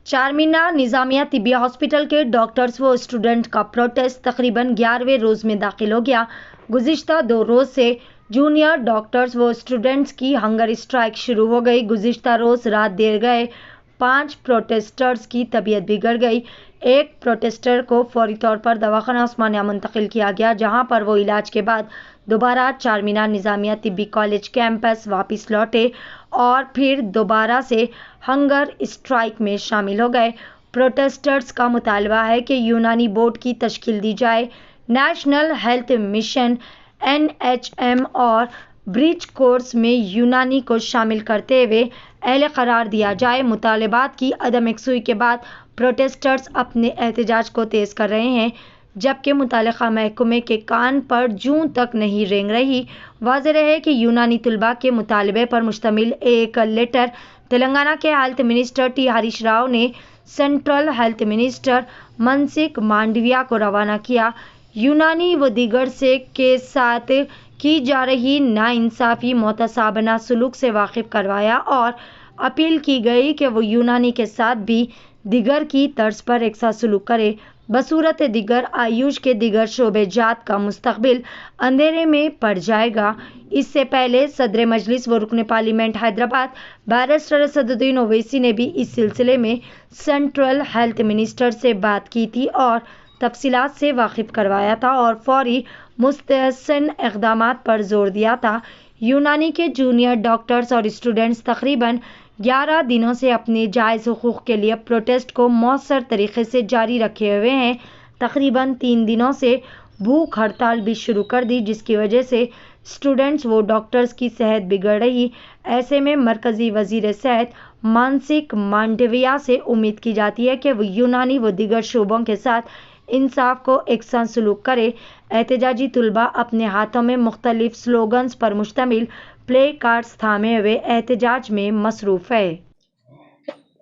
Charminar Nizamia तिब्बी hospital के doctors व student का प्रोटेस्ट तकरीबन 11वें रोज़ में दाखिल हो गया। गुज़िश्ता 2 रोज़ से जूनियर डॉक्टर्स व स्टूडेंट्स की हंगर स्ट्राइक शुरू हो गई। गुज़िश्ता रोज़ रात देर गए 5 प्रोटेस्टर्स की तबीयत बिगड़ गई। एक प्रोटेस्टर को फौरी तौर पर दवाखाना उस्मानिया मुंतकिल किया गया, जहां पर वो इलाज के बाद दोबारा चारमीनार निज़ामिया तिब्बी कॉलेज कैंपस वापस लौटे और फिर दोबारा से हंगर स्ट्राइक में शामिल हो गए। प्रोटेस्टर्स का मुतालबा है कि यूनानी बोर्ड की तश्कील दी जाए, नेशनल हेल्थ मिशन NHM और ब्रिज कोर्स में यूनानी को शामिल करते हुए अहल करार दिया जाए। मुतालबात की अदम यकसुई के बाद प्रोटेस्टर्स अपने एहतजाज को तेज़ कर रहे हैं, जबकि मुतालिका महकमे के कान पर जून तक नहीं रेंग रही। वाज़ेह रहे कि यूनानी तलबा के मुतालबे पर मुश्तमिल एक लेटर तेलंगाना के health minister T Harish Rao ने central health minister Mansukh Mandaviya को रवाना किया। यूनानी व दीगर से के साथ की जा रही नाइंसाफ़ी मोतसाबना सलूक से वाकिफ़ करवाया और अपील की गई कि वो यूनानी के साथ भी दिगर की तर्ज पर एक साथ सलूक करे। बसूरत दिगर आयुष के दिगर शोबेजात का मुस्तकबिल अंधेरे में पड़ जाएगा। इससे पहले सदर मजलिस व रुकन पार्लियामेंट हैदराबाद बैरिस्टर असदुद्दीन ओवैसी ने भी इस सिलसिले में सेंट्रल हेल्थ मिनिस्टर से बात की थी और तफसीलात से वाकिफ़ करवाया था और फौरी मुस्तहसन इक़दामात पर जोर दिया था। यूनानी के जूनियर डॉक्टर्स और स्टूडेंट्स तकरीबन 11 दिनों से अपने जायज़ हुकूक़ के लिए प्रोटेस्ट को मौसर तरीके से जारी रखे हुए हैं। तकरीबन 3 दिनों से भूख हड़ताल भी शुरू कर दी, जिसकी वजह से स्टूडेंट्स व डॉक्टर्स की सेहत बिगड़ रही। ऐसे में मरकज़ी वज़ीर सेहत मनसुख मांडविया से उम्मीद की जाती है कि वो यूनानी व दीगर शोबों के साथ इंसाफ को एकसां सलूक करे। एहतजाजी तलबा अपने हाथों में मुख्तलिफ स्लोगन्स पर मुश्तमिल प्ले कार्ड्स थामे हुए एहतजाज में मसरूफ़ है।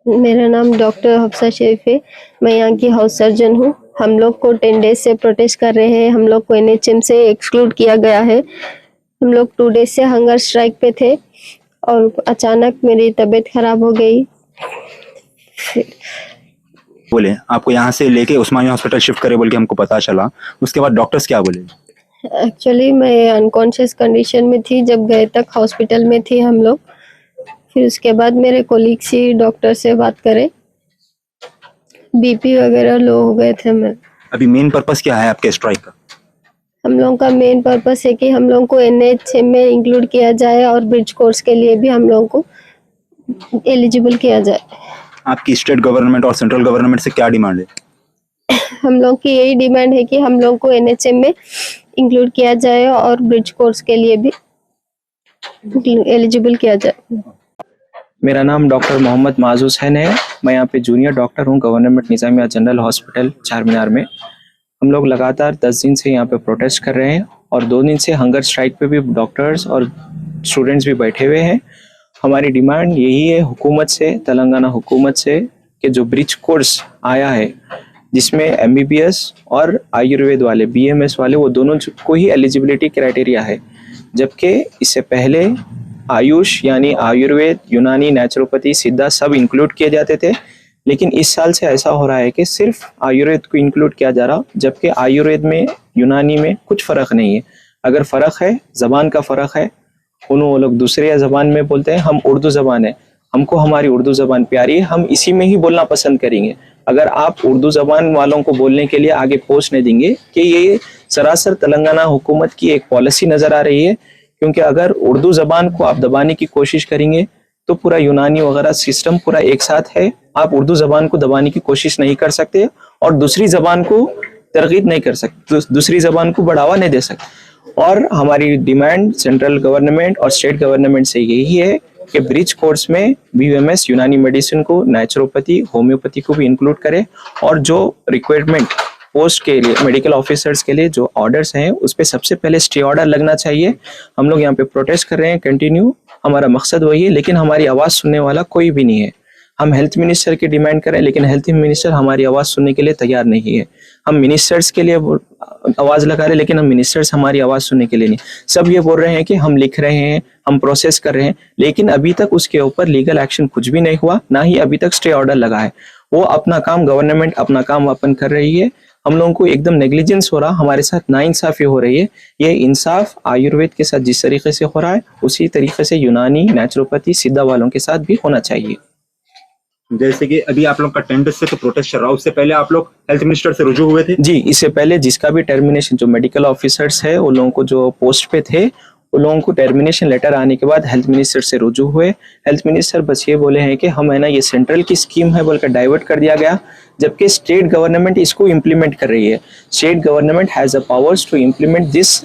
मेरा नाम डॉक्टर हफ्सा शरीफ है। मैं यहाँ की हाउस सर्जन हूँ। हम लोग को 10 डेज से प्रोटेस्ट कर रहे हैं। हम लोग को NHM से एक्सक्लूड किया गया है। हम लोग 2 डेज से हंगर स्ट्राइक पे थे और अचानक मेरी तबीयत खराब हो गई। बोले आपको यहाँ से लेके उस्मानिया हॉस्पिटल शिफ्ट करे बोल के हमको पता चला, उसके बाद डॉक्टर्स क्या बोले? एक्चुअली मैं अनकॉन्शियस कंडीशन में थी जब गए तक हॉस्पिटल में थी हम लोग। फिर उसके बाद मेरे कोलीग्स ही डॉक्टर से बात करे, BP वगैरह लो हो गए थे। मैं अभी मेन पर्पस क्या है आपके स्ट्राइक का? हम लोगों का मेन पर्पस है कि हम लोगों को NHM में इंक्लूड किया जाए और ब्रिज कोर्स के लिए भी हम लोगों को एलिजिबल किया जाए। आपकी स्टेट गवर्नमेंट और सेंट्रल गवर्नमेंट से क्या डिमांड है? हम लोग की यही डिमांड है कि हम लोग को NHM में इंक्लूड किया जाए और ब्रिज कोर्स के लिए भी एलिजिबल किया जाए। मेरा नाम डॉक्टर मोहम्मद माज हुसैन है। मैं यहाँ पे जूनियर डॉक्टर हूँ government Nizamia general hospital Charminar में। हम लोग लगातार 10 दिन से यहाँ पे प्रोटेस्ट कर रहे हैं और 2 दिन से हंगर स्ट्राइक पे भी डॉक्टर्स और स्टूडेंट्स भी बैठे हुए हैं। हमारी डिमांड यही है हुकूमत से, तेलंगाना हुकूमत से, कि जो ब्रिज कोर्स आया है जिसमें MBBS और आयुर्वेद वाले BMS वाले वो दोनों को ही एलिजिबिलिटी क्राइटेरिया है, जबकि इससे पहले आयुष यानी आयुर्वेद, यूनानी, नेचुरोपैथी, सिद्धा सब इंक्लूड किए जाते थे। लेकिन इस साल से ऐसा हो रहा है कि सिर्फ आयुर्वेद को इंक्लूड किया जा रहा, जबकि आयुर्वेद में यूनानी में कुछ फ़र्क नहीं है। अगर फ़र्क है ज़बान का फ़र्क है, वो लोग दूसरे ज़बान में बोलते हैं, हम उर्दू ज़बान है, हमको हमारी उर्दू ज़बान प्यारी है, हम इसी में ही बोलना पसंद करेंगे। अगर आप उर्दू ज़बान वालों को बोलने के लिए आगे पोस्ट नहीं देंगे कि ये सरासर तेलंगाना हुकूमत की एक पॉलिसी नज़र आ रही है, क्योंकि अगर उर्दू ज़बान को आप दबाने की कोशिश करेंगे तो पूरा यूनानी वगैरह सिस्टम पूरा एक साथ है। आप उर्दू ज़बान को दबाने की कोशिश नहीं कर सकते और दूसरी ज़बान को तरगीब नहीं कर सकते, दूसरी ज़बान को बढ़ावा नहीं दे सकते। और हमारी डिमांड सेंट्रल गवर्नमेंट और स्टेट गवर्नमेंट से यही है कि ब्रिज कोर्स में BMS यूनानी मेडिसिन को, नेचुरोपैथी, होम्योपैथी को भी इंक्लूड करें और जो रिक्वायरमेंट पोस्ट के लिए मेडिकल ऑफिसर्स के लिए जो ऑर्डर्स हैं उस पर सबसे पहले स्टे ऑर्डर लगना चाहिए। हम लोग यहाँ पे प्रोटेस्ट कर रहे हैं कंटिन्यू, हमारा मकसद वही है, लेकिन हमारी आवाज़ सुनने वाला कोई भी नहीं है। हम हेल्थ मिनिस्टर की डिमांड करें, लेकिन हेल्थ मिनिस्टर हमारी आवाज़ सुनने के लिए तैयार नहीं है। हम मिनिस्टर्स के लिए आवाज़ लगा रहे, लेकिन हम मिनिस्टर्स हमारी आवाज़ सुनने के लिए नहीं। सब ये बोल रहे हैं कि हम लिख रहे हैं, हम प्रोसेस कर रहे हैं, लेकिन अभी तक उसके ऊपर लीगल एक्शन कुछ भी नहीं हुआ, ना ही अभी तक स्टे ऑर्डर लगा है। वो अपना काम, गवर्नमेंट अपना काम अपन कर रही है। हम लोगों को एकदम नेग्लिजेंस हो रहा, हमारे साथ नाइंसाफी हो रही है। ये इंसाफ आयुर्वेद के साथ जिस तरीके से हो रहा है, उसी तरीके से यूनानी, नेचुरोपैथी, सिद्धा वालों के साथ भी होना चाहिए। जैसे कि अभी आप लोग का 10 डेज से तो प्रोटेस्ट चल रहा है, उससे पहले आप लोग हेल्थ मिनिस्टर से रुजू हुए थे? जी, इससे पहले जिसका भी टर्मिनेशन, जो मेडिकल ऑफिसर्स है, उन लोगों को जो पोस्ट पे थे, उन लोगों को टर्मिनेशन लेटर आने के बाद हेल्थ मिनिस्टर से रुजू हुए। हेल्थ मिनिस्टर बस ये बोले हैं कि हम है ना, ये सेंट्रल की स्कीम है बोलकर डाइवर्ट कर दिया गया, जबकि स्टेट गवर्नमेंट इसको इम्प्लीमेंट कर रही है। State government has a powers to implement this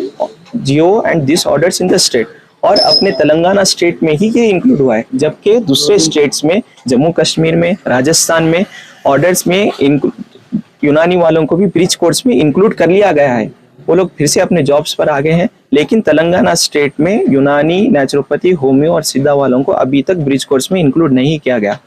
GO and this orders in the state, और अपने तेलंगाना स्टेट में ही ये इंक्लूड हुआ है, जबकि दूसरे स्टेट्स में, जम्मू कश्मीर में, राजस्थान में ऑर्डर्स में यूनानी वालों को भी ब्रीच कोर्स में इंक्लूड कर लिया गया है। वो लोग फिर से अपने जॉब्स पर आ गए हैं, लेकिन तेलंगाना स्टेट में यूनानी, नेचुरोपैथी, होम्यो और सिद्धा वालों को अभी तक ब्रीच कोर्स में इंक्लूड नहीं किया गया।